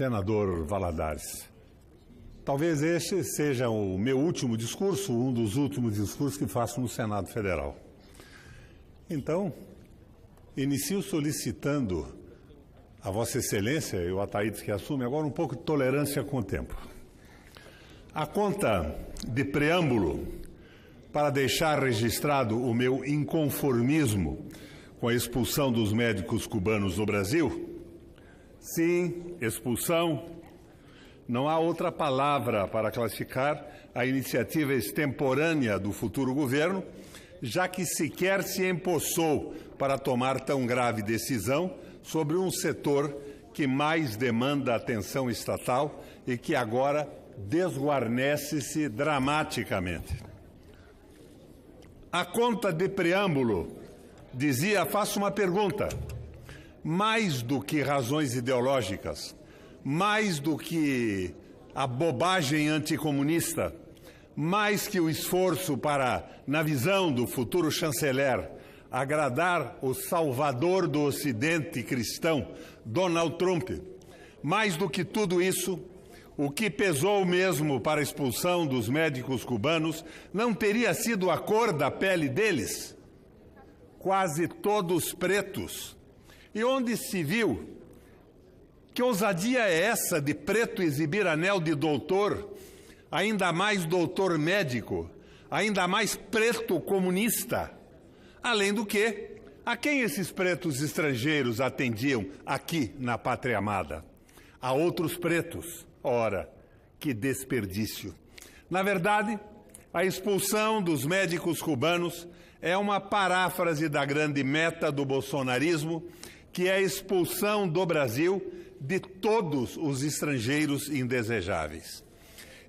Senador Valadares, talvez este seja o meu último discurso, um dos últimos discursos que faço no Senado Federal. Então, inicio solicitando a Vossa Excelência e o Ataídes que assume agora um pouco de tolerância com o tempo. A conta de preâmbulo, para deixar registrado o meu inconformismo com a expulsão dos médicos cubanos do Brasil. Sim, expulsão. Não há outra palavra para classificar a iniciativa extemporânea do futuro governo, já que sequer se empossou para tomar tão grave decisão sobre um setor que mais demanda atenção estatal e que agora desguarnece-se dramaticamente. A conta de preâmbulo dizia, faço uma pergunta, mais do que razões ideológicas, mais do que a bobagem anticomunista, mais que o esforço para, na visão do futuro chanceler, agradar o salvador do Ocidente cristão, Donald Trump, mais do que tudo isso, o que pesou mesmo para a expulsão dos médicos cubanos não teria sido a cor da pele deles? Quase todos pretos. E onde se viu? Que ousadia é essa de preto exibir anel de doutor, ainda mais doutor médico, ainda mais preto comunista? Além do que, a quem esses pretos estrangeiros atendiam aqui na Pátria Amada? A outros pretos. Ora, que desperdício. Na verdade, a expulsão dos médicos cubanos é uma paráfrase da grande meta do bolsonarismo, que é a expulsão do Brasil de todos os estrangeiros indesejáveis.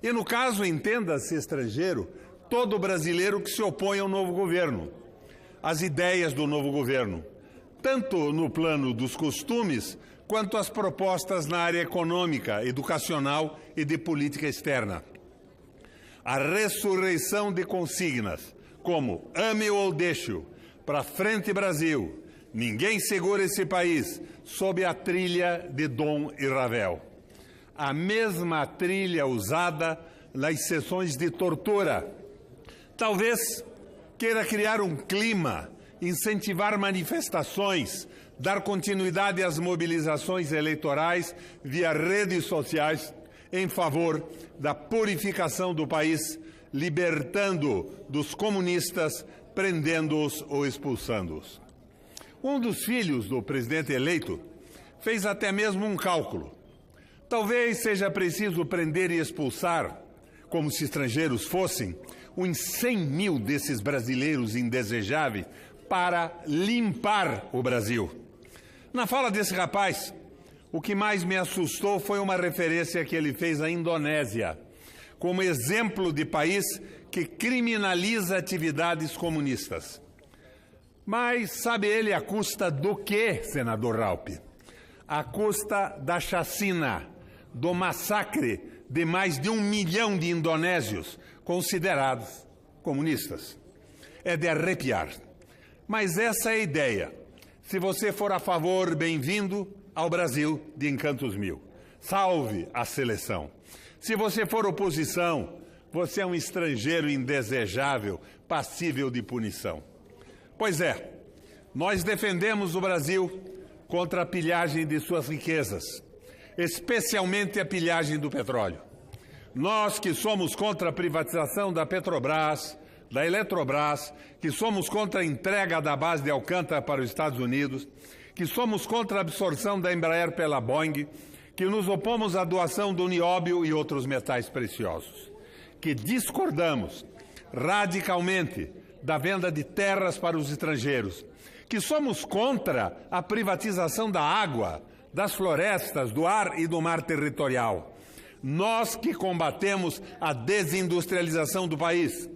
E no caso, entenda-se estrangeiro, todo brasileiro que se opõe ao novo governo, às ideias do novo governo, tanto no plano dos costumes, quanto às propostas na área econômica, educacional e de política externa. A ressurreição de consignas, como ame ou deixe-o, para frente Brasil, ninguém segura esse país, sob a trilha de Dom e Ravel. A mesma trilha usada nas sessões de tortura. Talvez queira criar um clima, incentivar manifestações, dar continuidade às mobilizações eleitorais via redes sociais em favor da purificação do país, libertando dos comunistas, prendendo-os ou expulsando-os. Um dos filhos do presidente eleito fez até mesmo um cálculo. Talvez seja preciso prender e expulsar, como se estrangeiros fossem, uns 100 mil desses brasileiros indesejáveis para limpar o Brasil. Na fala desse rapaz, o que mais me assustou foi uma referência que ele fez à Indonésia, como exemplo de país que criminaliza atividades comunistas. Mas sabe ele à custa do quê, senador Raupp? À custa da chacina, do massacre de mais de 1 milhão de indonésios considerados comunistas. É de arrepiar. Mas essa é a ideia. Se você for a favor, bem-vindo ao Brasil de Encantos Mil. Salve a seleção. Se você for oposição, você é um estrangeiro indesejável, passível de punição. Pois é, nós defendemos o Brasil contra a pilhagem de suas riquezas, especialmente a pilhagem do petróleo. Nós que somos contra a privatização da Petrobras, da Eletrobras, que somos contra a entrega da base de Alcântara para os Estados Unidos, que somos contra a absorção da Embraer pela Boeing, que nos opomos à doação do nióbio e outros metais preciosos, que discordamos radicalmente da venda de terras para os estrangeiros, que somos contra a privatização da água, das florestas, do ar e do mar territorial. Nós que combatemos a desindustrialização do país,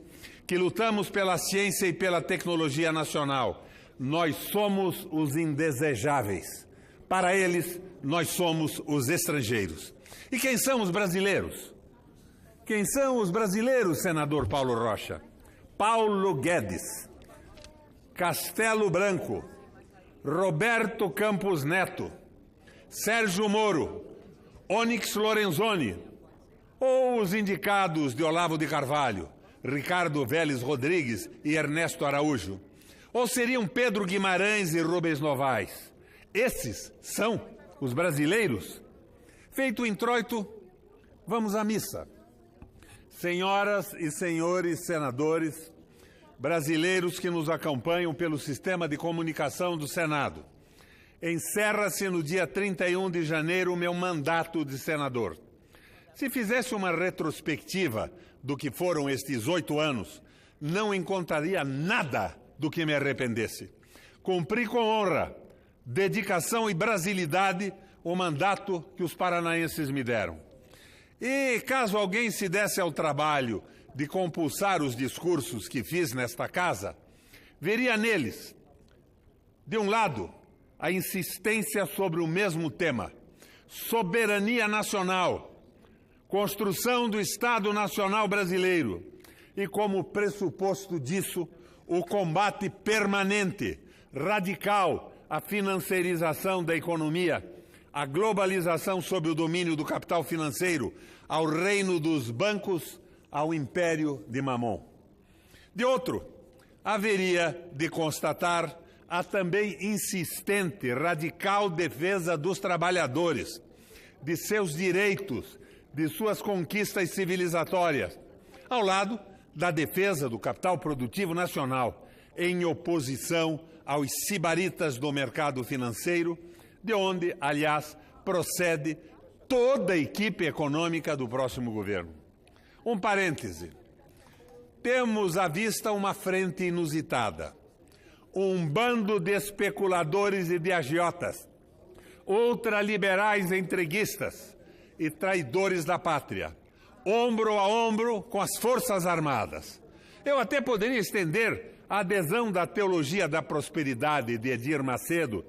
que lutamos pela ciência e pela tecnologia nacional. Nós somos os indesejáveis. Para eles, nós somos os estrangeiros. E quem são os brasileiros? Quem são os brasileiros, senador Paulo Rocha? Paulo Guedes, Castelo Branco, Roberto Campos Neto, Sérgio Moro, Onyx Lorenzoni, ou os indicados de Olavo de Carvalho, Ricardo Vélez Rodrigues e Ernesto Araújo? Ou seriam Pedro Guimarães e Rubens Novaes? Esses são os brasileiros? Feito o introito, vamos à missa. Senhoras e senhores senadores, brasileiros que nos acompanham pelo sistema de comunicação do Senado, encerra-se no dia 31 de janeiro o meu mandato de senador. Se fizesse uma retrospectiva do que foram estes 8 anos, não encontraria nada do que me arrependesse. Cumpri com honra, dedicação e brasilidade o mandato que os paranaenses me deram. E caso alguém se desse ao trabalho de compulsar os discursos que fiz nesta casa, veria neles, de um lado, a insistência sobre o mesmo tema, soberania nacional, construção do Estado Nacional Brasileiro e, como pressuposto disso, o combate permanente, radical, à financiarização da economia, à globalização sob o domínio do capital financeiro, ao reino dos bancos, ao império de Mamon. De outro, haveria de constatar a também insistente, radical defesa dos trabalhadores, de seus direitos, de suas conquistas civilizatórias, ao lado da defesa do capital produtivo nacional, em oposição aos sibaritas do mercado financeiro, de onde, aliás, procede toda a equipe econômica do próximo governo. Um parêntese. Temos à vista uma frente inusitada. Um bando de especuladores e de agiotas, ultraliberais entreguistas e traidores da pátria, ombro a ombro com as Forças Armadas. Eu até poderia estender a adesão da teologia da prosperidade de Edir Macedo,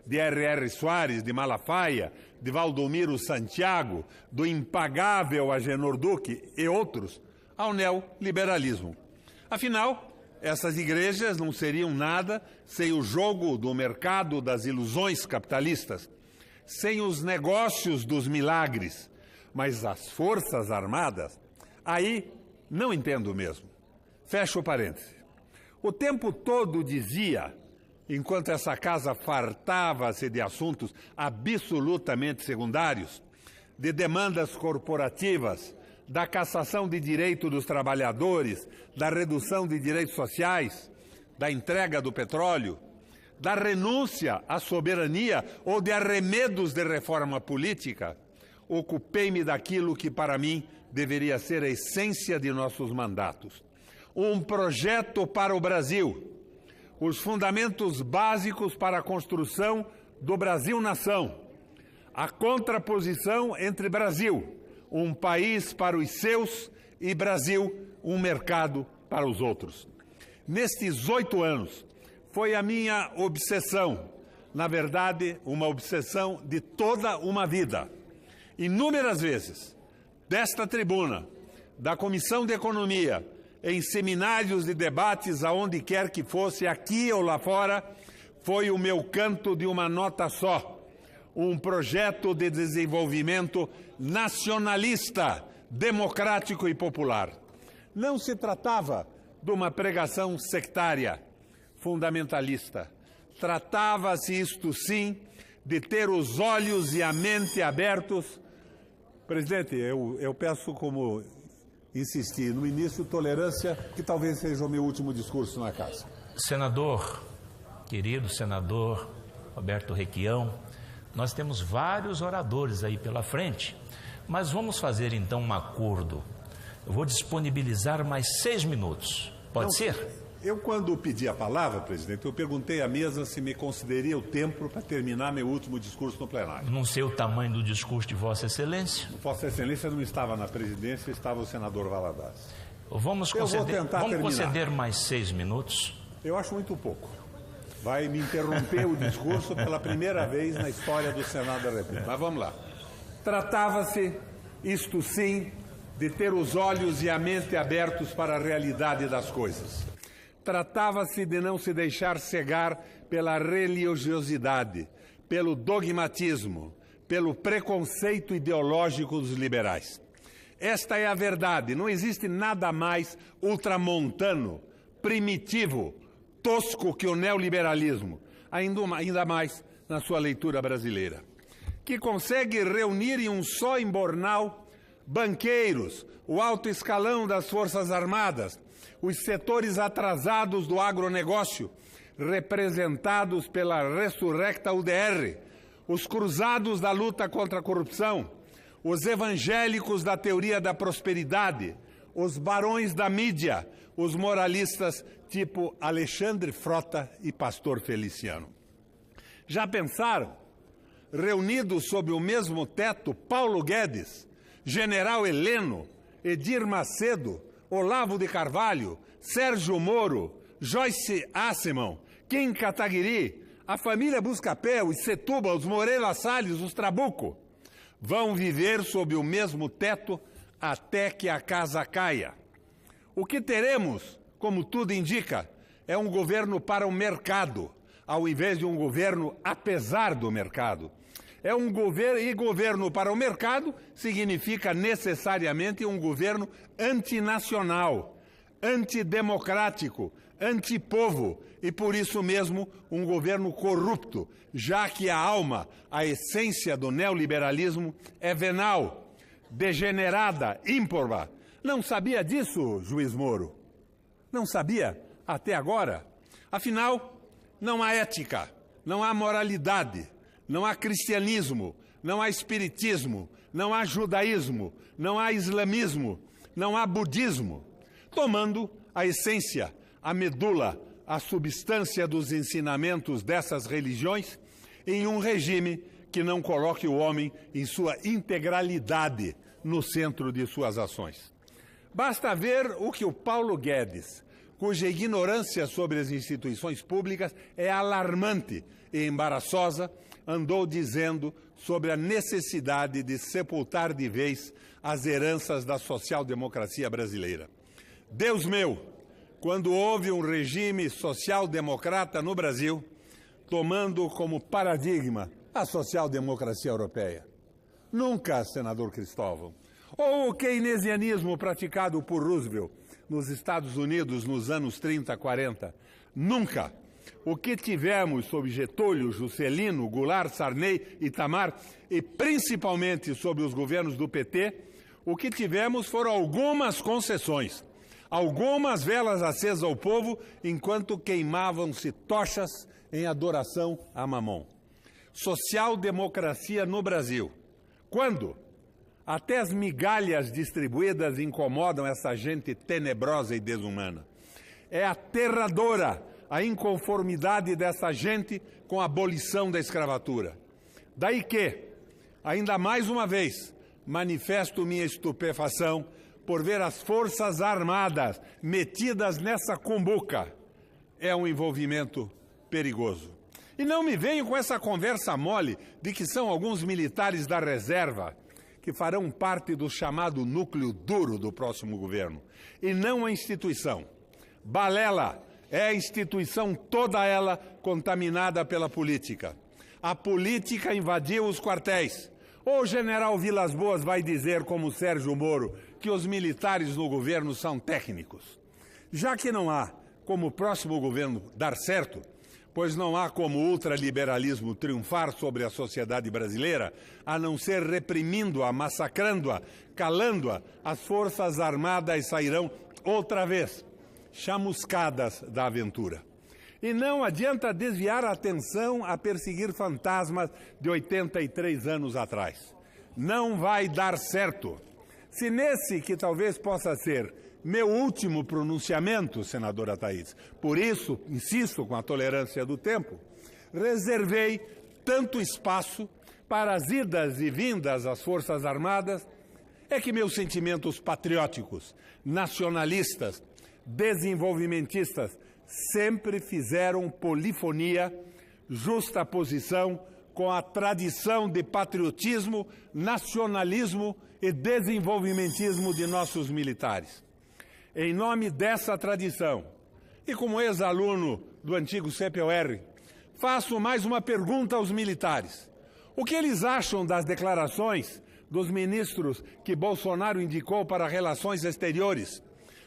de R.R. Soares, de Malafaia, de Valdomiro Santiago, do impagável Agenor Duque e outros, ao neoliberalismo. Afinal, essas igrejas não seriam nada sem o jogo do mercado das ilusões capitalistas, sem os negócios dos milagres. Mas as Forças Armadas, aí não entendo mesmo. Fecho o parêntese. O tempo todo dizia, enquanto essa casa fartava-se de assuntos absolutamente secundários, de demandas corporativas, da cassação de direito dos trabalhadores, da redução de direitos sociais, da entrega do petróleo, da renúncia à soberania ou de arremedos de reforma política, ocupei-me daquilo que para mim deveria ser a essência de nossos mandatos. Um projeto para o Brasil, os fundamentos básicos para a construção do Brasil-nação, a contraposição entre Brasil, um país para os seus, e Brasil, um mercado para os outros. Nestes 8 anos, foi a minha obsessão, na verdade, uma obsessão de toda uma vida. Inúmeras vezes, desta tribuna, da Comissão de Economia, em seminários e debates, aonde quer que fosse, aqui ou lá fora, foi o meu canto de uma nota só. Um projeto de desenvolvimento nacionalista, democrático e popular. Não se tratava de uma pregação sectária, fundamentalista. Tratava-se, isto sim, de ter os olhos e a mente abertos. Presidente, eu peço, como insisti no início, tolerância, que talvez seja o meu último discurso na casa. Senador, querido senador Roberto Requião, nós temos vários oradores aí pela frente, mas vamos fazer então um acordo. Eu vou disponibilizar mais 6 minutos. Pode ser? Eu, quando pedi a palavra, presidente, eu perguntei à mesa se me concederia o tempo para terminar meu último discurso no plenário. Não sei o tamanho do discurso de Vossa Excelência. Vossa Excelência não estava na presidência, estava o senador Valadares. Vamos conceder mais 6 minutos. Eu acho muito pouco. Vai me interromper o discurso pela primeira vez na história do Senado da República. Mas vamos lá. Tratava-se, isto sim, de ter os olhos e a mente abertos para a realidade das coisas. Tratava-se de não se deixar cegar pela religiosidade, pelo dogmatismo, pelo preconceito ideológico dos liberais. Esta é a verdade, não existe nada mais ultramontano, primitivo, tosco que o neoliberalismo, ainda mais na sua leitura brasileira, que consegue reunir em um só embornal banqueiros, o alto escalão das Forças Armadas, os setores atrasados do agronegócio, representados pela ressurrecta UDR, os cruzados da luta contra a corrupção, os evangélicos da teoria da prosperidade, os barões da mídia, os moralistas tipo Alexandre Frota e Pastor Feliciano. Já pensaram? Reunidos sob o mesmo teto, Paulo Guedes, General Heleno, Edir Macedo, Olavo de Carvalho, Sérgio Moro, Joyce Asselman, Kim Kataguiri, a família Buscapé, os Setúbal, os Moreira Salles, os Trabuco, vão viver sob o mesmo teto até que a casa caia. O que teremos, como tudo indica, é um governo para o mercado, ao invés de um governo apesar do mercado. É um governo para o mercado significa necessariamente um governo antinacional, antidemocrático, antipovo e, por isso mesmo, um governo corrupto, já que a alma, a essência do neoliberalismo é venal, degenerada, ímproba. Não sabia disso, juiz Moro? Não sabia até agora? Afinal, não há ética, não há moralidade, não há cristianismo, não há espiritismo, não há judaísmo, não há islamismo, não há budismo, tomando a essência, a medula, a substância dos ensinamentos dessas religiões em um regime que não coloque o homem em sua integralidade no centro de suas ações. Basta ver o que o Paulo Guedes, cuja ignorância sobre as instituições públicas é alarmante e embaraçosa, andou dizendo sobre a necessidade de sepultar de vez as heranças da social-democracia brasileira. Deus meu, quando houve um regime social-democrata no Brasil, tomando como paradigma a social-democracia europeia? Nunca, senador Cristóvão. Ou o keynesianismo praticado por Roosevelt nos Estados Unidos nos anos 30, 40? Nunca. O que tivemos sob Getúlio, Juscelino, Goulart, Sarney, Itamar e principalmente sob os governos do PT, o que tivemos foram algumas concessões, algumas velas acesas ao povo enquanto queimavam-se tochas em adoração a Mamon. Social-democracia no Brasil. Quando? Até as migalhas distribuídas incomodam essa gente tenebrosa e desumana. É aterradora a inconformidade dessa gente com a abolição da escravatura. Daí que, ainda mais uma vez, manifesto minha estupefação por ver as Forças Armadas metidas nessa cumbuca. É um envolvimento perigoso. E não me venham com essa conversa mole de que são alguns militares da reserva que farão parte do chamado núcleo duro do próximo governo, e não a instituição. Balela é a instituição toda ela contaminada pela política. A política invadiu os quartéis. Ou o general Vilas Boas vai dizer, como Sérgio Moro, que os militares no governo são técnicos. Já que não há como o próximo governo dar certo, pois não há como o ultraliberalismo triunfar sobre a sociedade brasileira, a não ser reprimindo-a, massacrando-a, calando-a, as Forças Armadas sairão outra vez chamuscadas da aventura. E não adianta desviar a atenção a perseguir fantasmas de 83 anos atrás. Não vai dar certo. Se nesse que talvez possa ser meu último pronunciamento, senadora Thaís, por isso, insisto com a tolerância do tempo, reservei tanto espaço para as idas e vindas às Forças Armadas, é que meus sentimentos patrióticos, nacionalistas, desenvolvimentistas, sempre fizeram polifonia, justaposição com a tradição de patriotismo, nacionalismo e desenvolvimentismo de nossos militares. Em nome dessa tradição, e como ex-aluno do antigo CPOR, faço mais uma pergunta aos militares. O que eles acham das declarações dos ministros que Bolsonaro indicou para relações exteriores,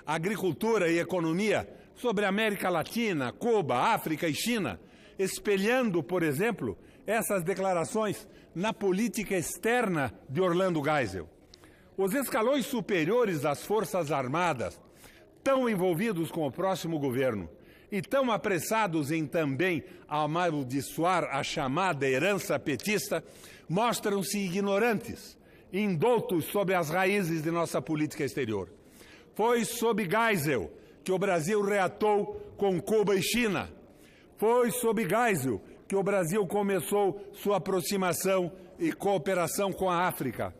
agricultura e economia sobre América Latina, Cuba, África e China, espelhando, por exemplo, essas declarações na política externa de Orlando Geisel? Os escalões superiores das Forças Armadas, tão envolvidos com o próximo governo e tão apressados em também amaldiçoar a chamada herança petista, mostram-se ignorantes, indoutos sobre as raízes de nossa política exterior. Foi sob Geisel que o Brasil reatou com Cuba e China. Foi sob Geisel que o Brasil começou sua aproximação e cooperação com a África.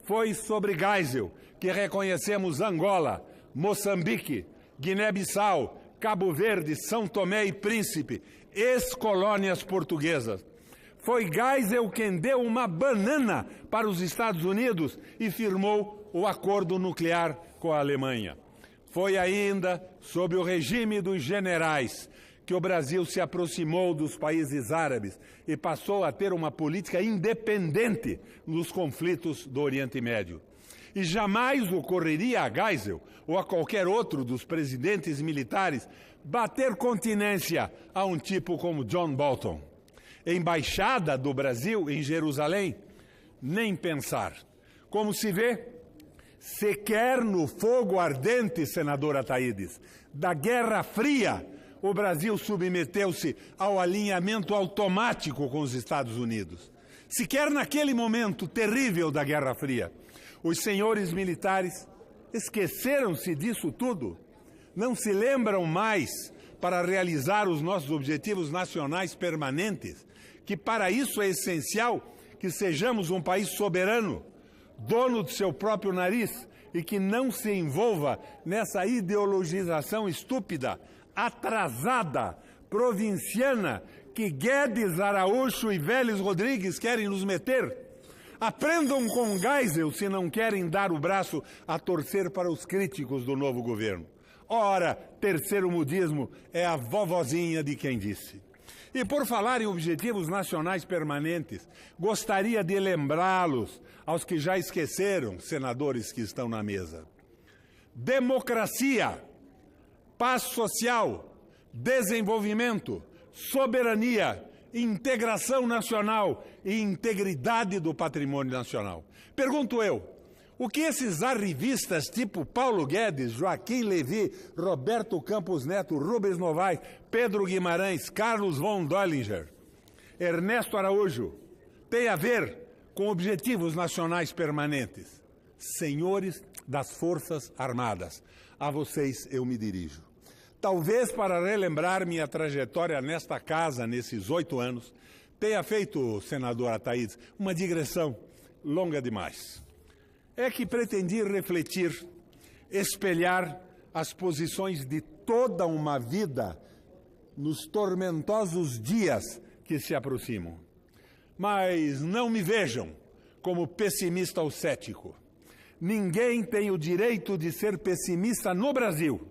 Foi sobre Geisel que reconhecemos Angola, Moçambique, Guiné-Bissau, Cabo Verde, São Tomé e Príncipe, ex-colônias portuguesas. Foi Geisel quem deu uma banana para os Estados Unidos e firmou o acordo nuclear com a Alemanha. Foi ainda sob o regime dos generais que o Brasil se aproximou dos países árabes e passou a ter uma política independente nos conflitos do Oriente Médio. E jamais ocorreria a Geisel ou a qualquer outro dos presidentes militares bater continência a um tipo como John Bolton. Embaixada do Brasil em Jerusalém? Nem pensar. Como se vê, sequer no fogo ardente, senador Ataídes, da Guerra Fria, o Brasil submeteu-se ao alinhamento automático com os Estados Unidos. Sequer naquele momento terrível da Guerra Fria, os senhores militares esqueceram-se disso tudo. Não se lembram mais, para realizar os nossos objetivos nacionais permanentes, que para isso é essencial que sejamos um país soberano, dono do seu próprio nariz e que não se envolva nessa ideologização estúpida, atrasada, provinciana, que Guedes, Araújo e Vélez Rodrigues querem nos meter. Aprendam com Geisel se não querem dar o braço a torcer para os críticos do novo governo. Ora, terceiro-mundismo é a vovozinha de quem disse. E por falar em objetivos nacionais permanentes, gostaria de lembrá-los aos que já esqueceram, senadores que estão na mesa. Democracia, paz social, desenvolvimento, soberania, integração nacional e integridade do patrimônio nacional. Pergunto eu, o que esses arrivistas tipo Paulo Guedes, Joaquim Levy, Roberto Campos Neto, Rubens Novaes, Pedro Guimarães, Carlos von Dollinger, Ernesto Araújo, têm a ver com objetivos nacionais permanentes? Senhores das Forças Armadas, a vocês eu me dirijo. Talvez para relembrar minha trajetória nesta casa, nesses 8 anos, tenha feito, senador Ataídes, uma digressão longa demais. É que pretendi refletir, espelhar as posições de toda uma vida nos tormentosos dias que se aproximam. Mas não me vejam como pessimista ou cético. Ninguém tem o direito de ser pessimista no Brasil.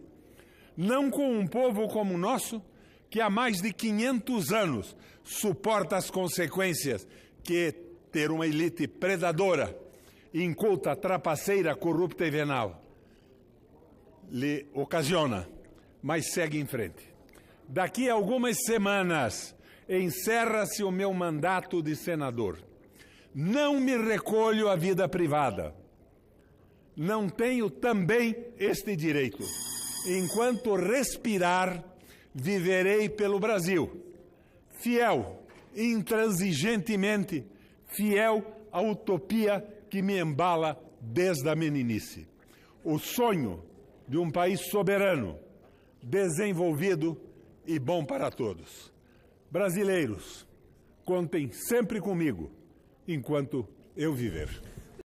Não com um povo como o nosso, que há mais de 500 anos suporta as consequências que ter uma elite predadora, inculta, trapaceira, corrupta e venal lhe ocasiona, mas segue em frente. Daqui a algumas semanas encerra-se o meu mandato de senador. Não me recolho à vida privada. Não tenho também este direito. Enquanto respirar, viverei pelo Brasil, fiel, intransigentemente, fiel à utopia que me embala desde a meninice. O sonho de um país soberano, desenvolvido e bom para todos. Brasileiros, contem sempre comigo enquanto eu viver.